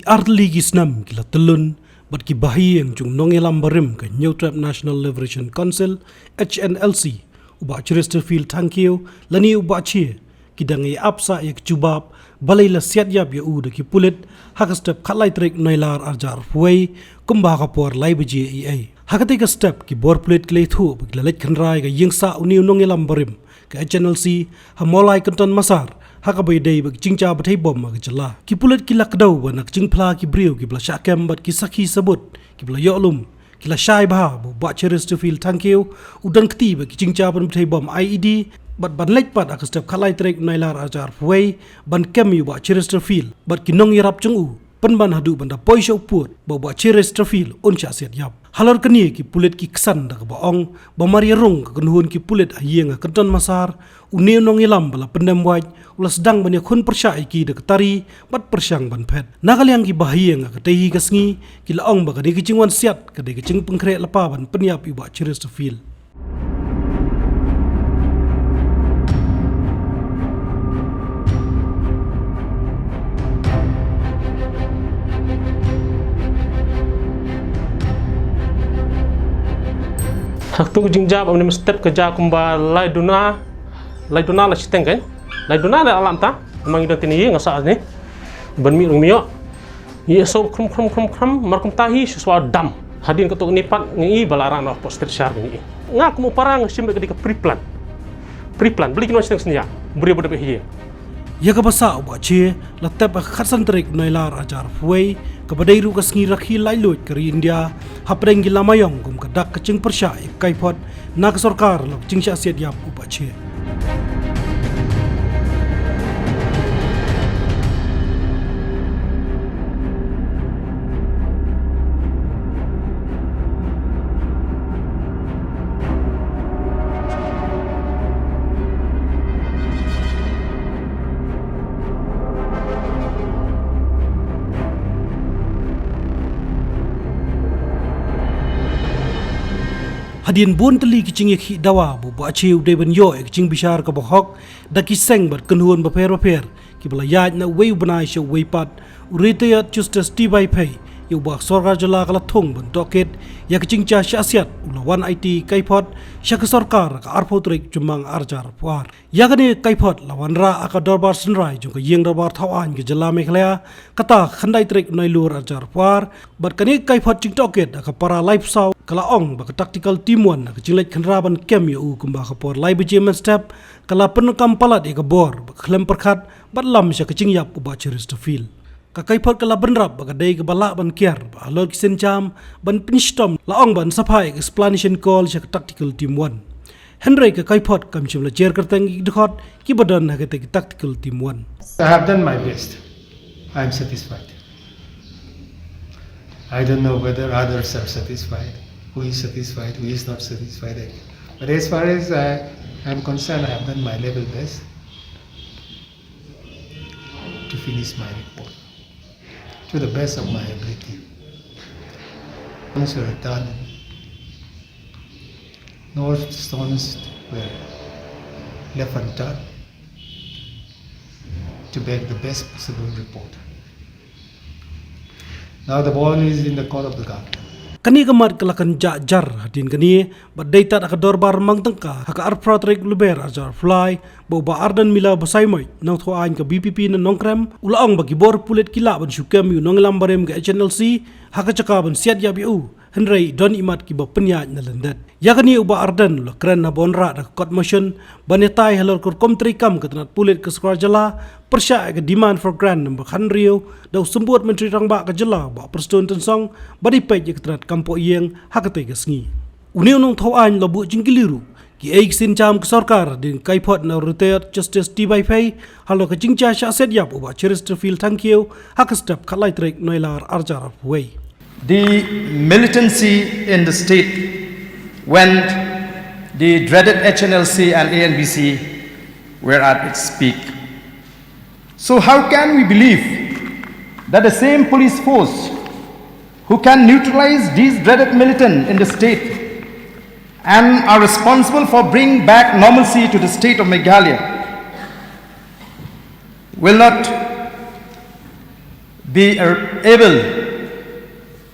arli gisnam kila telun bat ki bahiyeng jung nongelam barim ke New Trap National Liberation Council HNLC uba Chesterfield tangkio lani uba chie kidangi apsa yak jubab balai la siat yap ya u de ki pulit hak step khalai trek noilar arjar fuai kumba ka por lai bji ei hakati ka step ki bor pulit klei thu la lek khanrai ga yingsa uni nongelam barim ke HNLC hamolai kanton masar hakabai dei bag jingcha bathai bom ma gajala ki pulet ki lakdau ba nak jingphla ki briu ki bla shakem bat ki sakhi sabut ki bla yolum ki la shai ba bu ba Chesterfield tangkeu udan kti ba ki jingcha ban bathai bom IED bat ban lek pat ak step khalai trek nailar ajar fuai ban kem yu ba Chesterfield bat ki nong yarap chung u pan ban hadu banda poisho put ba Chesterfield uncha set yap halor kani ki pulet ki ksan da ba ong ba mari rung ka kunhun ki pulet ayeng ka ton masar uni nong ilam bala pendam waj ula sedang banya khun persya ki de tari bat persyang ban phet nagalyang ki bahiyeng ka tehi ka sngi ki la ong ba ka de ki chingwan siat ka de ki ching pengkre lapa ban penyap iba Chesterfield Haktu jingjab amne step kerja kumba laiduna la siteng kan laiduna la alam ta mang idan tini ngasa ni ban mi rung mio ye so krum markum tahi siswa dam hadin ketuk ni pat ngi balaran of poster shar ni ngak mu parang sim ke preplan beli kino siteng senya beri bodoh hiye ya ka basa ba che la tep khatsan trek noilar ajar fuai ka badai ru ka sngi rakhi lai lut kari India hapreng gi lamayong kum ka dak kaching persya kai phot nak sarkar lok chingcha siat yap ku ba che Hadin bun teli kicing ek dawa bu ba chiu de ban yo ek ching bishar ka bahok da ki seng bar kunhun ba per ki bala yaj na wei banai sho wei pat urite ya justus ti bai pei yu ba sarkar jala kala thong ban toket ya kicing cha syasiat ula 1IT kaipot syak sarkar ka arpotrek jumang arjar puar ya gane kaipot lawan ra aka dorbar sunrai jung ka yeng dorbar thawan ke jala mekhlaya kata khandai trek nai lur arjar puar bat kani kaipot ching toket aka para life saw kala ong ba tactical team 1 ka jinglet khanra ban kem yu kumba ka por lai bje man step kala pen kam palat e ka bor khlem perkhat bat lam sya kicing yap ba Chesterfield ka kaipot kala benrap ba dei ka bala ban kiar ba lor kisen jam ban pinstom la ong ban saphai explanation call sya tactical team 1 Henry ka kaipot kam chimla jer kartang idkhot ki badon ha ka tactical team 1 I have done my best. I am satisfied. I don't know whether others are satisfied. Who is satisfied, who is not satisfied. But as far as I am concerned, I have done my level best to finish my report to the best of my ability. Stones were done. No stones were left unturned to make the best possible report. Now the ball is in the court of the government. Kani kamat kelakan jar hadin kani badai tat aka dorbar mang tengka haka arpratrek luber ajar fly bau ba ardan mila basai mai nang tho ain ka BPP na nongkrem ulaong bagi bor pulet kila ban syukem yu nonglam barem ga HNLC haka caka ban siat ya biu Henry don imat ki ba penya na lendat ya kani uba ardan la kren na bonra da court motion banetai halor kor komtri kam ka tanat pulet ke skor jala persya ke demand for grant number khanrio da sembut menteri rangba ka jala ba perston tensong badi pej ke tanat kampo yeng hakate ke sngi uniu nong tho ain lobu jingkiliru ki eik sin cham ke sarkar din kaipot na retired justice ti bai pei halo ka jingcha sha set yap uba Chesterfield tangkeu hakastap khalai trek noilar arjar way. The militancy in the state when the dreaded HNLC and ANBC were at its peak. So how can we believe that the same police force who can neutralize these dreaded militants in the state and are responsible for bringing back normalcy to the state of Meghalaya will not be able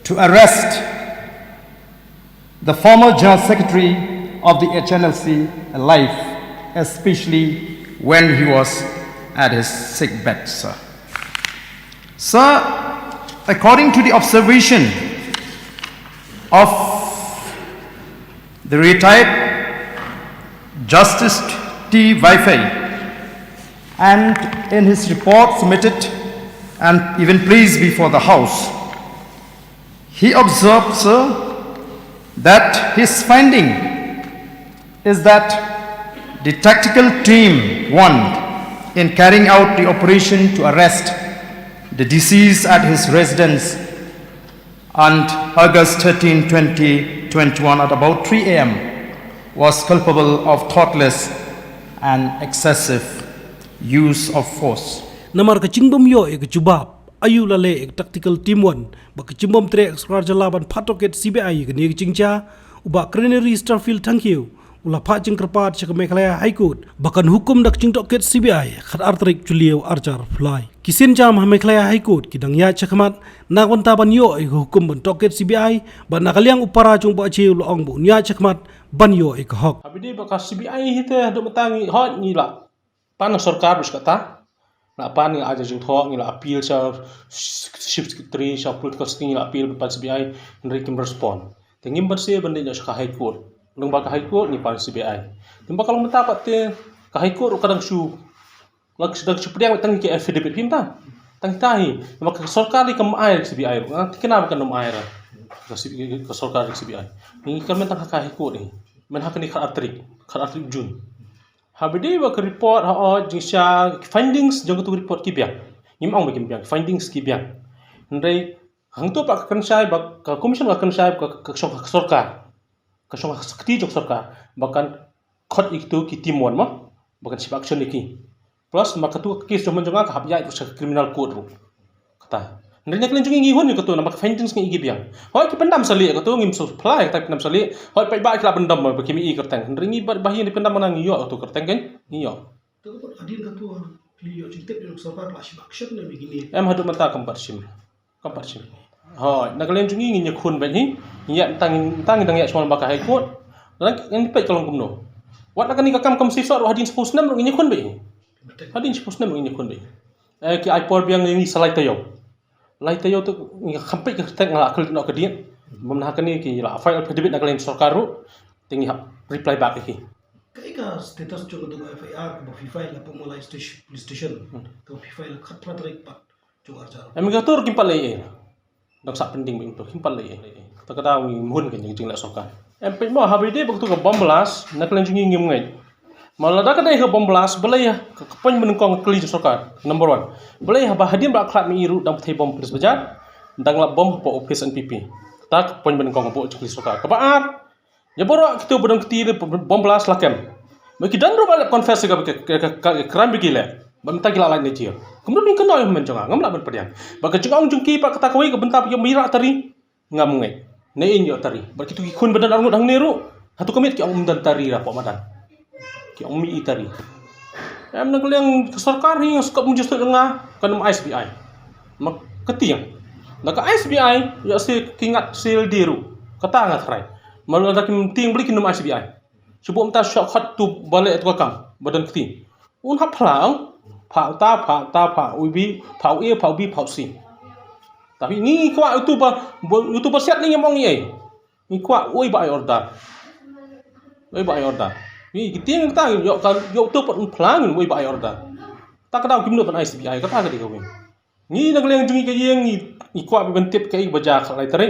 to arrest the former General Secretary of the HNLC alive, especially when he was at his sick bed, sir. Sir, according to the observation of the retired Justice T. Vaifei, and in his report submitted and even placed before the House, he observed, sir, that his finding is that the tactical team won in carrying out the operation to arrest the deceased at his residence on August 13, 2021 at about 3 a.m. was culpable of thoughtless and excessive use of force. Namar kecing yo ek jubab ayu lale ek tactical team 1 ba kecing tre ekskrar jalaban patoket CBI ke ni kecingcha uba kreneri Starfield Tangkiu ula pha jingkerpat cek Meghalaya High Court bahkan hukum dak cing toket CBI khat artrik julieu arjar fly kisin jam Meghalaya High Court kidang ya cekmat na wanta ban yo ek hukum ban toket CBI ba nakaliang upara jung ba che lu ong bu nya cekmat ban yo ek hok Abidi baka CBI hite do matangi hot ni la pan sarkar bis kata na pan ni aja jung thok ni la appeal sa chief secretary sa political sting la appeal ban CBI nri kim respond tengim berse bande nya sa High Court nung baka High Court ni pan CBI timba kalau mata patte ka High Court kadang su lag sedang supdiang tang ke affidavit pinta tang tahi maka sarkar ni kam air CBI kenapa kan nom air ka sarkar CBI ni kan mentang ka High Court ni men hakani khat atrik Jun habidi ba ke report ha jisha findings jong tu report ki biang nim ong bikin biang findings ki biang ndai hang to pak kan sai ba ka commission ka kan sai ka sarkar ka sakti jok sarkar bahkan khot itu ki timon ma bahkan sibak action iki plus maka tu kes jom jonga ka habya itu criminal code ru kata ndai nak lenjung ngi hon ni ka tu nama findings ngi biang hoi ki pendam sali ka tu ngim supply ka pendam sali hoi pai ba kila pendam ba kimi i kertang ndai ngi bahi ni pendam nang yo tu kertang kan ni yo tu adin ka tu liyo cintek jok sarkar la sibak action ni begini em hadu mata kamparsim hoi nak lenjung ngi nya khun ba ni ya tang dang ya soal baka High Court lan ni pai kalong kumno wat nak ni ka kam sifat hadin sepus nam ngi khun ba hadin sepus nam ngi khun ba ki ai por biang ngi salai tayo lai tayo tu ngi khampai ka tek ngala akal no ka dia memna kani ki la file affidavit nak len sarkar ru tingi reply back ki kai ka status jo tu FIR ba file la pemulai police station to file khat patrik pat jo arjar em ga tur kimpal lai dak sak penting bing tu kimpal lai ta kada ngi mun kan jing la sarkar em pe mo habide baktu ka bom blast nak len jingi ngim ngai malah dak kada ka bom blast belai ka pen menengkong kli sarkar number 1 belai ba hadim ba khat mi ru dam thai bom police bajar dang la bom po office NPP tak pen menengkong po kli sarkar ka baar ya boro kitu bodong kti bom blast lakem bagi dan ro ba confess ka crime bigile ba minta gila lain ni kemudian ni kena men jonga ngam la ban padiang ba ka jong jungki pa kata kawai ka benta yo mira tari ngam ngai ne in yo tari ba kitu ki khun badan arngut hang neru hatu komit ki ong dan tari ra po madan ki ong mi tari em nak leng sarkar hi skop mu justu denga kan SBI mak ketiang nak SBI ya si kingat sil diru kata ngat rai malu dak ting beli kinum SBI sebab ta shortcut tu balik tu kam badan keti un hap phlang phau ta ubi phau e phau bi phau si tapi ni kwa YouTube siat ni ngomong ni kwa oi ba order ni kiting ta yo tu pat phlang oi ba order ta ka daw kimno pan SBI ka ta ka di kawin ni nak leng jungi ka yeng ni kwa bi bentip kai baja khalai tare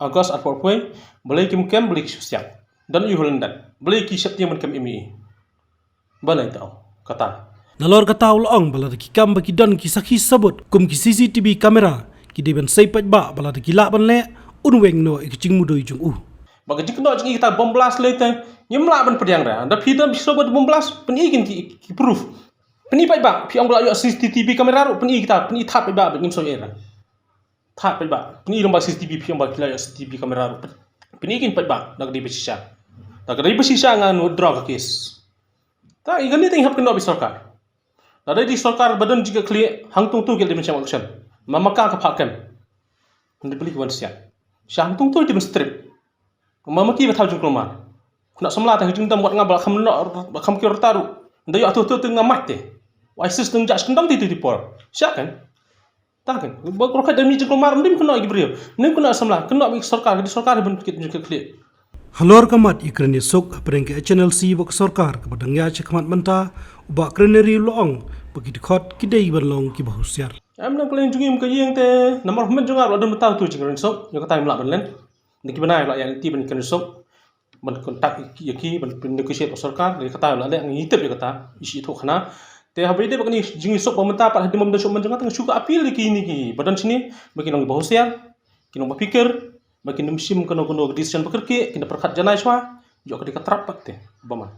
August at porpoi belai kim beli siap dan yuhulandan belai ki siap yang kem imi balai tau kata nalor kata ulong bala ki kam baki don ki sakhi sabut kum ki CCTV kamera ki deben saipat ba bala ki la ban le unweng no ik ching mudoi jung baga jikno jingi kita bom blast later nyemla ban pediang ra da pidam sobot bom blast penigin ki proof peni pai ba pi ong la yo CCTV kamera ru peni kita peni thap pai ba ngim so era thap pai ba peni lomba CCTV pi ong ba kila yo CCTV kamera ru penigin pai ba dak di besisha dak di besisha ngan draw ka case ta igani ting hap kena bi sarkar ada di sarkar badan jika clear hang tung tu gel dimension action Mama ka phak kem. Ndi beli wan sia. Syam tung tu di strip. Mama ki bathau jung klomar. Kuna samla ta hujung dam wat ngabal kham no kham ki taru. Nda yo tu ngamat te. Wai sis tung jas kendam ti por. Syak kan? Tak kan? Ba krokat demi jung klomar ndim kena gibrio. Nim kena samla, kena mi sarkar di sarkar ben kit klik. Halor kamat ikreni sok apreng ke HNLC bak sarkar kepada ngya cekmat menta ubak kreneri loong bagi dikot kidai berlong ki bahusiar. Am nang kelen jungim ke yeng te namar men jungar ada mentau tu jingren sok yo kata imla ben len. Niki benai la yang ti ben ken sok ben kontak yaki ben negotiate sarkar dari kata la le ngi tep yo kata isi tu khana te habai de bakni jingi sok pementa par hadi mem sok men jungar tang suka apil ki ni ki badan sini bagi nang bahusiar kinong berpikir bagi nimsim kono decision bekerja kena perkat janai semua juga ketika terap te bama